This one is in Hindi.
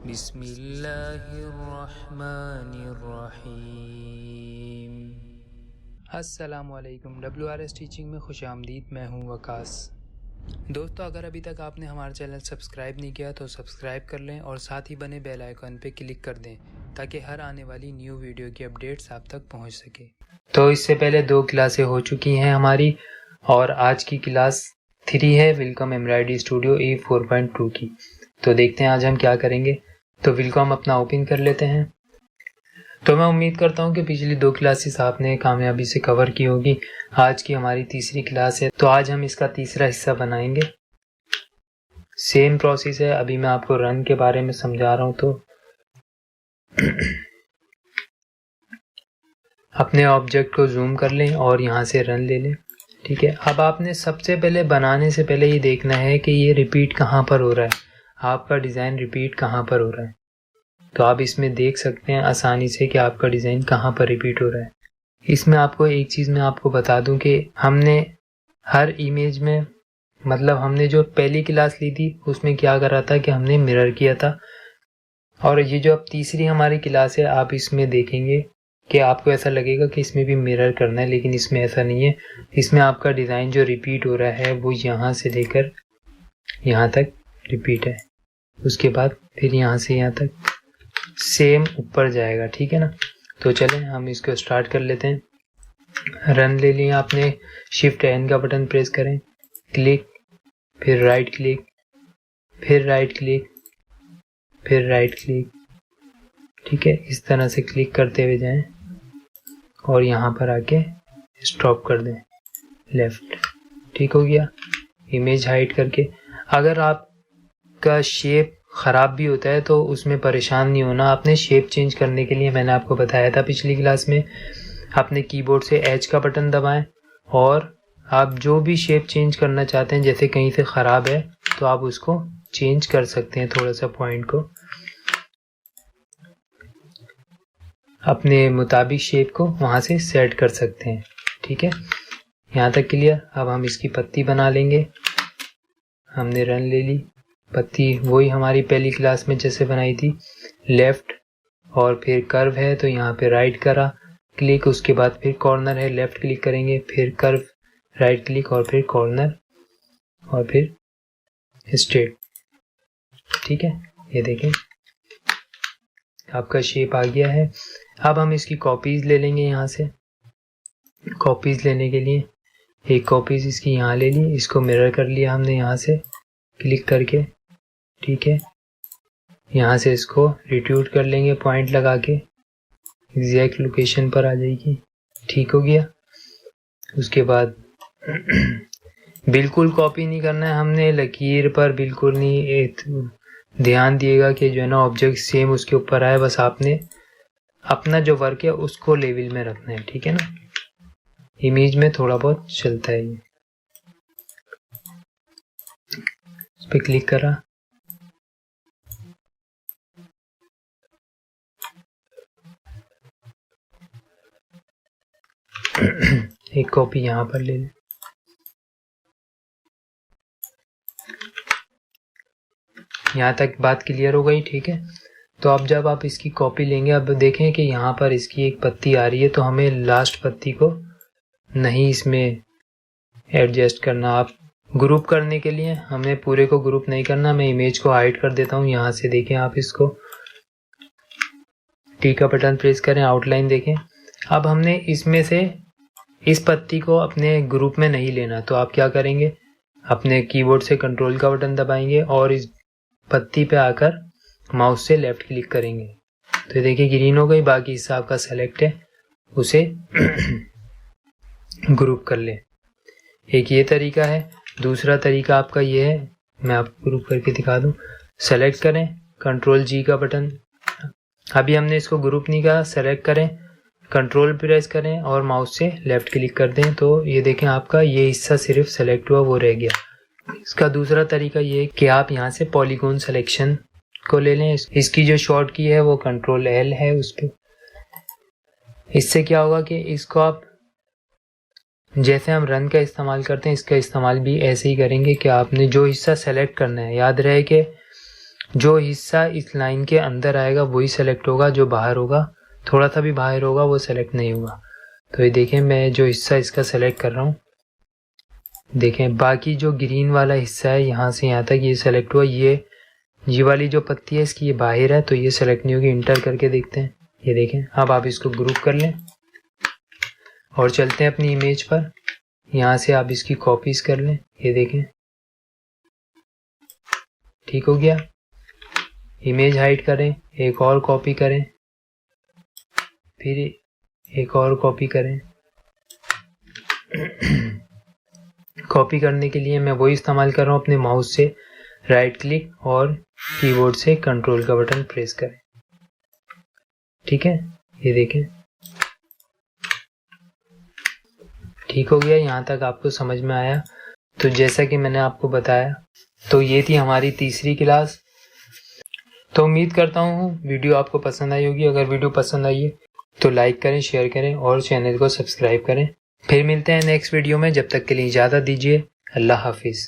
बिस्मिल्लाहिर्रहमानिर्रहीम। अस्सलामुअलैकुम। WRS टीचिंग में खुश आमदीद। मैं हूँ वकास। दोस्तों, अगर अभी तक आपने हमारा चैनल सब्सक्राइब नहीं किया तो सब्सक्राइब कर लें और साथ ही बने बेल आइकन पे क्लिक कर दें ताकि हर आने वाली न्यू वीडियो की अपडेट्स आप तक पहुँच सके। तो इससे पहले 2 क्लासें हो चुकी हैं हमारी और आज की क्लास 3 है वेलकम एम्ब्रॉयडरी स्टूडियो E4.2 की। तो देखते हैं आज हम क्या करेंगे। तो वेलकम अपना ओपन कर लेते हैं। तो मैं उम्मीद करता हूँ कि पिछली 2 क्लासेस आपने कामयाबी से कवर की होगी। आज की हमारी तीसरी क्लास है, तो आज हम इसका तीसरा हिस्सा बनाएंगे। सेम प्रोसेस है, अभी मैं आपको रन के बारे में समझा रहा हूँ। तो अपने ऑब्जेक्ट को जूम कर लें और यहाँ से रन ले लें। ठीक है, अब आपने सबसे पहले बनाने से पहले ये देखना है कि ये रिपीट कहाँ पर हो रहा है, आपका डिज़ाइन रिपीट कहाँ पर हो रहा है। तो आप इसमें देख सकते हैं आसानी से कि आपका डिज़ाइन कहाँ पर रिपीट हो रहा है। इसमें आपको एक चीज़ मैं आपको बता दूं कि हमने हर इमेज में, मतलब हमने जो पहली क्लास ली थी उसमें क्या करा था कि हमने मिरर किया था, और ये जो अब तीसरी हमारी क्लास है आप इसमें देखेंगे कि आपको ऐसा लगेगा कि इसमें भी मिरर करना है, लेकिन इसमें ऐसा नहीं है। इसमें आपका डिज़ाइन जो रिपीट हो रहा है वो यहाँ से लेकर यहाँ तक रिपीट है, उसके बाद फिर यहाँ से यहाँ तक सेम ऊपर जाएगा। ठीक है ना। तो चलें हम इसको स्टार्ट कर लेते हैं। रन ले लिया आपने, शिफ्ट एन का बटन प्रेस करें, क्लिक, फिर राइट क्लिक, फिर राइट क्लिक, फिर राइट क्लिक। ठीक है, इस तरह से क्लिक करते हुए जाएं और यहाँ पर आके स्टॉप कर दें लेफ्ट। ठीक हो गया। इमेज हाइड करके, अगर आपका शेप ख़राब भी होता है तो उसमें परेशान नहीं होना। आपने शेप चेंज करने के लिए मैंने आपको बताया था पिछली क्लास में, अपने कीबोर्ड से एच का बटन दबाएं और आप जो भी शेप चेंज करना चाहते हैं, जैसे कहीं से ख़राब है तो आप उसको चेंज कर सकते हैं, थोड़ा सा पॉइंट को अपने मुताबिक शेप को वहाँ से सेट कर सकते हैं। ठीक है, यहाँ तक क्लियर। अब हम इसकी पत्ती बना लेंगे। हमने रन ले ली, पत्ती वही हमारी पहली क्लास में जैसे बनाई थी, लेफ्ट और फिर कर्व है तो यहाँ पे राइट करा क्लिक, उसके बाद फिर कॉर्नर है लेफ्ट क्लिक करेंगे, फिर कर्व राइट क्लिक और फिर कॉर्नर और फिर स्ट्रेट। ठीक है, ये देखें आपका शेप आ गया है। अब हम इसकी कॉपीज ले लेंगे। यहाँ से कॉपीज लेने के लिए एक कॉपीज इसकी यहाँ ले ली, इसको मिरर कर लिया हमने यहाँ से क्लिक करके। ठीक है, यहाँ से इसको रिट्यूट कर लेंगे पॉइंट लगा के, एग्जैक्ट लोकेशन पर आ जाएगी। ठीक हो गया। उसके बाद बिल्कुल कॉपी नहीं करना है हमने, लकीर पर बिल्कुल नहीं ध्यान दिएगा कि जो है ना ऑब्जेक्ट सेम उसके ऊपर आए। बस आपने अपना जो वर्क है उसको लेवल में रखना है। ठीक है ना, इमेज में थोड़ा बहुत चलता है ये। इस पर क्लिक करा, एक कॉपी यहाँ पर ले लें। यहाँ तक बात क्लियर हो गई। ठीक है, तो अब जब आप इसकी कॉपी लेंगे, अब देखें कि यहाँ पर इसकी एक पत्ती आ रही है तो हमें लास्ट पत्ती को नहीं इसमें एडजस्ट करना। आप ग्रुप करने के लिए हमें पूरे को ग्रुप नहीं करना। मैं इमेज को हाइड कर देता हूँ। यहाँ से देखें आप इसको, टी का बटन प्रेस करें, आउटलाइन देखें। अब हमने इसमें से इस पत्ती को अपने ग्रुप में नहीं लेना, तो आप क्या करेंगे, अपने कीबोर्ड से कंट्रोल का बटन दबाएंगे और इस पत्ती पे आकर माउस से लेफ्ट क्लिक करेंगे तो देखिए ग्रीन हो गई। बाकी हिस्सा आपका सेलेक्ट है, उसे ग्रुप कर ले। एक ये तरीका है। दूसरा तरीका आपका ये है, मैं आपको ग्रुप करके दिखा दूं। सेलेक्ट करें, कंट्रोल जी का बटन, अभी हमने इसको ग्रुप नहीं कहा, सेलेक्ट करें, कंट्रोल प्रेस करें और माउस से लेफ्ट क्लिक कर दें तो ये देखें आपका ये हिस्सा सिर्फ सेलेक्ट हुआ, वो रह गया। इसका दूसरा तरीका ये है कि आप यहाँ से पॉलीगॉन सिलेक्शन को ले लें। इसकी जो शॉर्ट की है वो कंट्रोल एल है उस पर। इससे क्या होगा कि इसको आप जैसे हम रन का इस्तेमाल करते हैं इसका इस्तेमाल भी ऐसे ही करेंगे कि आपने जो हिस्सा सेलेक्ट करना है, याद रहे कि जो हिस्सा इस लाइन के अंदर आएगा वही सेलेक्ट होगा, जो बाहर होगा, थोड़ा सा भी बाहर होगा वो सेलेक्ट नहीं होगा। तो ये देखें, मैं जो हिस्सा इसका सेलेक्ट कर रहा हूँ, देखें बाकी जो ग्रीन वाला हिस्सा है यहाँ से यहाँ तक ये सेलेक्ट हुआ। ये वाली जो पत्ती है इसकी ये बाहर है तो ये सेलेक्ट नहीं होगी। इंटर करके देखते हैं, ये देखें। अब आप इसको ग्रुप कर लें और चलते हैं अपनी इमेज पर। यहाँ से आप इसकी कॉपीज कर लें, ये देखें ठीक हो गया। इमेज हाइड करें, एक और कॉपी करें, फिर एक और कॉपी करें। कॉपी करने के लिए मैं वही इस्तेमाल कर रहा हूँ, अपने माउस से राइट क्लिक और कीबोर्ड से कंट्रोल का बटन प्रेस करें। ठीक है, ये देखें ठीक हो गया। यहाँ तक आपको समझ में आया? तो जैसा कि मैंने आपको बताया, तो ये थी हमारी तीसरी क्लास। तो उम्मीद करता हूँ वीडियो आपको पसंद आई होगी। अगर वीडियो पसंद आई है तो लाइक करें, शेयर करें और चैनल को सब्सक्राइब करें। फिर मिलते हैं नेक्स्ट वीडियो में। जब तक के लिए इजाज़त दीजिए। अल्लाह हाफिज़।